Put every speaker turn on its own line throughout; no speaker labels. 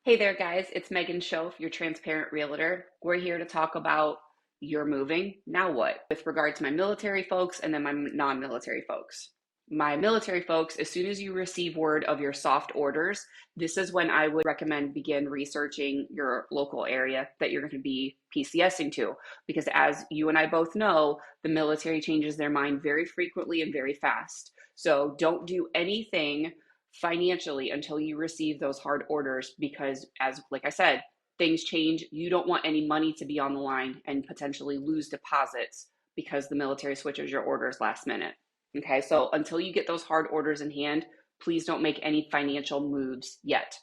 Hey there, guys. It's Megan Shoff, your Transparent Realtor. We're here to talk about you're moving. Now what? With regard to my military folks and then my non-military folks. My military folks, as soon as you receive word of your soft orders, this is when I would recommend begin researching your local area that you're going to be PCSing to. Because as you and I both know, the military changes their mind very frequently and very fast. So don't do anything financially until you receive those hard orders because as like I said, things change. You don't want any money to be on the line and potentially lose deposits because the military switches your orders last minute. Okay, so until you get those hard orders in hand, please don't make any financial moves yet.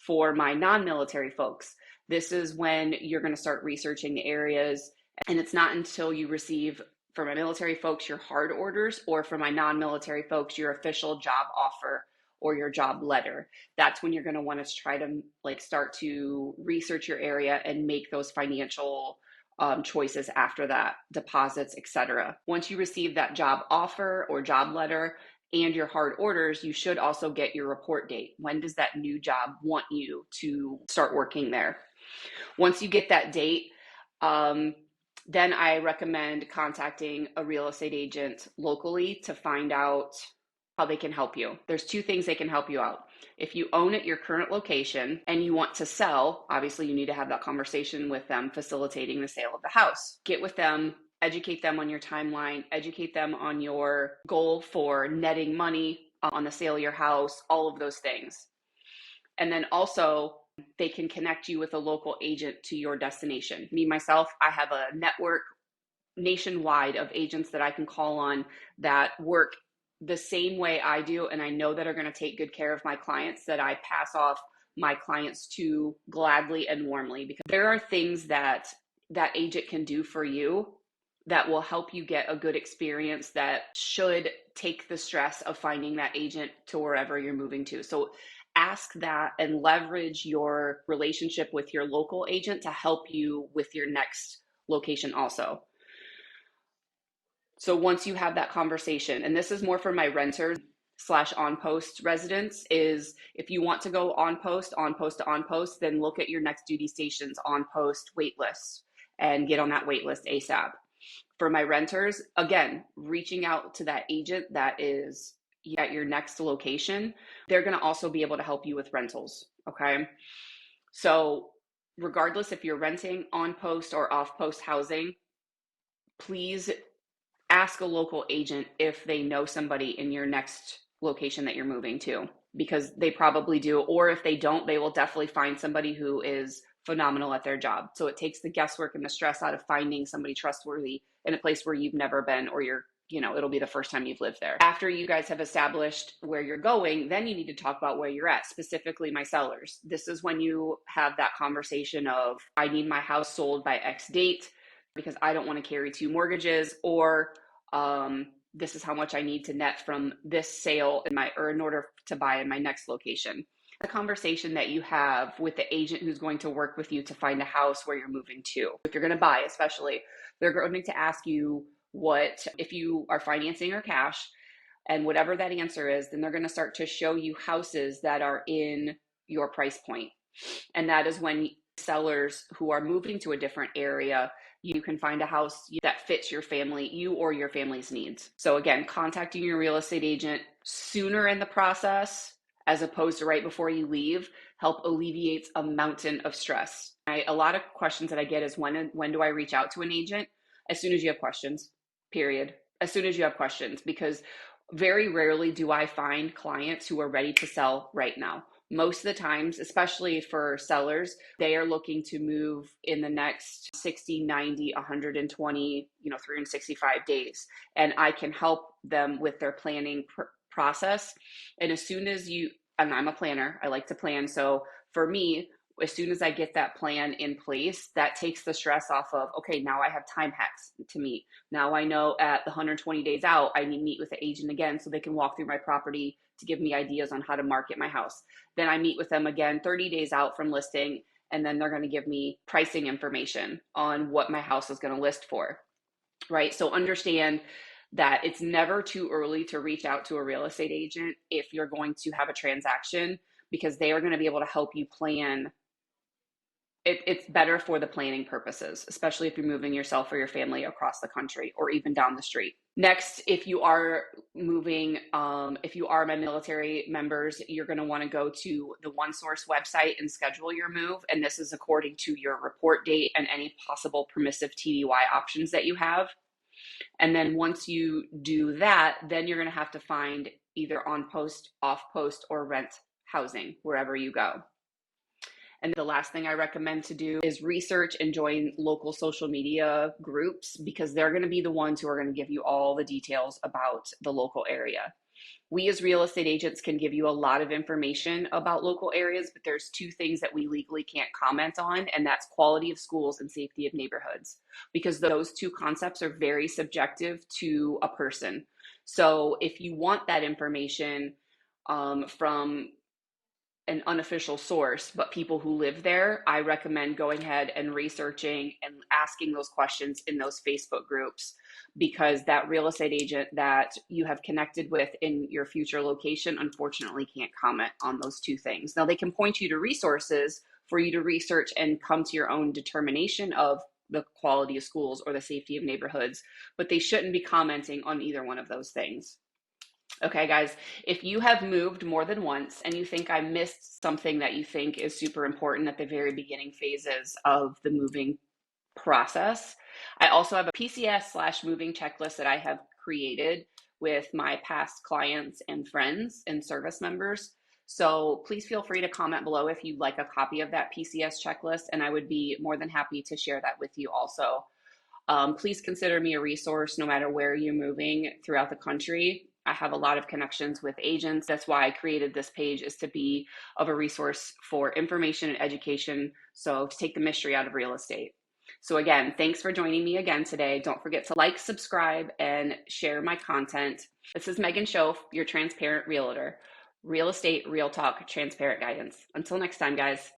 For my non-military folks, this is when you're going to start researching the areas, and it's not until you receive, for my military folks, your hard orders, or for my non-military folks, your official job offer or your job letter. That's when you're going to want to try to start to research your area and make those financial choices after that, deposits, etc. Once you receive that job offer or job letter and your hard orders, you should also get your report date. When does that new job want you to start working there? Once you get that date, then I recommend contacting a real estate agent locally to find out how they can help you. There's two things they can help you out. If you own at your current location and you want to sell, obviously you need to have that conversation with them facilitating the sale of the house. Get with them, educate them on your timeline, educate them on your goal for netting money on the sale of your house, all of those things. And then also they can connect you with a local agent to your destination. Me, myself, I have a network nationwide of agents that I can call on that work the same way I do, and I know that are going to take good care of my clients, that I pass off my clients to gladly and warmly, because there are things that that agent can do for you that will help you get a good experience that should take the stress of finding that agent to wherever you're moving to. So ask that and leverage your relationship with your local agent to help you with your next location also. So once you have that conversation, and this is more for my renters / on post residents, is if you want to go on post to on post, then look at your next duty station's on post wait list and get on that wait list ASAP. For my renters, again, reaching out to that agent that is at your next location, they're going to also be able to help you with rentals. Okay. So regardless if you're renting on post or off post housing, please ask a local agent if they know somebody in your next location that you're moving to, because they probably do. Or if they don't, they will definitely find somebody who is phenomenal at their job. So it takes the guesswork and the stress out of finding somebody trustworthy in a place where you've never been, or it'll be the first time you've lived there. After you guys have established where you're going, then you need to talk about where you're at, specifically my sellers. This is when you have that conversation of, I need my house sold by X date because I don't want to carry two mortgages, or this is how much I need to net from this sale in order to buy in my next location. The conversation that you have with the agent who's going to work with you to find a house where you're moving to. If you're going to buy, especially, they're going to ask you if you are financing or cash, and whatever that answer is, then they're going to start to show you houses that are in your price point. And that is when sellers who are moving to a different area, you can find a house that fits you or your family's needs. So again, contacting your real estate agent sooner in the process, as opposed to right before you leave, help alleviates a mountain of stress. A lot of questions that I get is, when do I reach out to an agent? As soon as you have questions, period. As soon as you have questions, because very rarely do I find clients who are ready to sell right now. Most of the times, especially for sellers, they are looking to move in the next 60, 90, 120, 365 days. And I can help them with their planning process. And and I'm a planner, I like to plan. So for me, as soon as I get that plan in place, that takes the stress off of, okay, now I have time hacks to meet. Now I know at the 120 days out, I need to meet with the agent again so they can walk through my property to give me ideas on how to market my house. Then I meet with them again 30 days out from listing, and then they're going to give me pricing information on what my house is going to list for, right? So understand that it's never too early to reach out to a real estate agent if you're going to have a transaction. because they are going to be able to help you plan. It's better for the planning purposes, especially if you're moving yourself or your family across the country or even down the street. Next, if you are moving, if you are my military members, you're going to want to go to the OneSource website and schedule your move. And this is according to your report date and any possible permissive TDY options that you have. And then once you do that, then you're going to have to find either on post, off post, or rent housing wherever you go. And the last thing I recommend to do is research and join local social media groups, because they're going to be the ones who are going to give you all the details about the local area. We as real estate agents can give you a lot of information about local areas, but there's two things that we legally can't comment on, and that's quality of schools and safety of neighborhoods, because those two concepts are very subjective to a person. So if you want that information from an unofficial source, but people who live there, I recommend going ahead and researching and asking those questions in those Facebook groups, because that real estate agent that you have connected with in your future location unfortunately can't comment on those two things. Now, they can point you to resources for you to research and come to your own determination of the quality of schools or the safety of neighborhoods, but they shouldn't be commenting on either one of those things. Okay, guys, if you have moved more than once and you think I missed something that you think is super important at the very beginning phases of the moving process, I also have a PCS/moving checklist that I have created with my past clients and friends and service members. So please feel free to comment below if you'd like a copy of that PCS checklist, and I would be more than happy to share that with you also. Please consider me a resource no matter where you're moving throughout the country. I have a lot of connections with agents. That's why I created this page, is to be of a resource for information and education, so to take the mystery out of real estate. So again, thanks for joining me again today. Don't forget to like, subscribe, and share my content. This is Megan Shoff, your Transparent Realtor. Real estate, real talk, transparent guidance. Until next time, guys.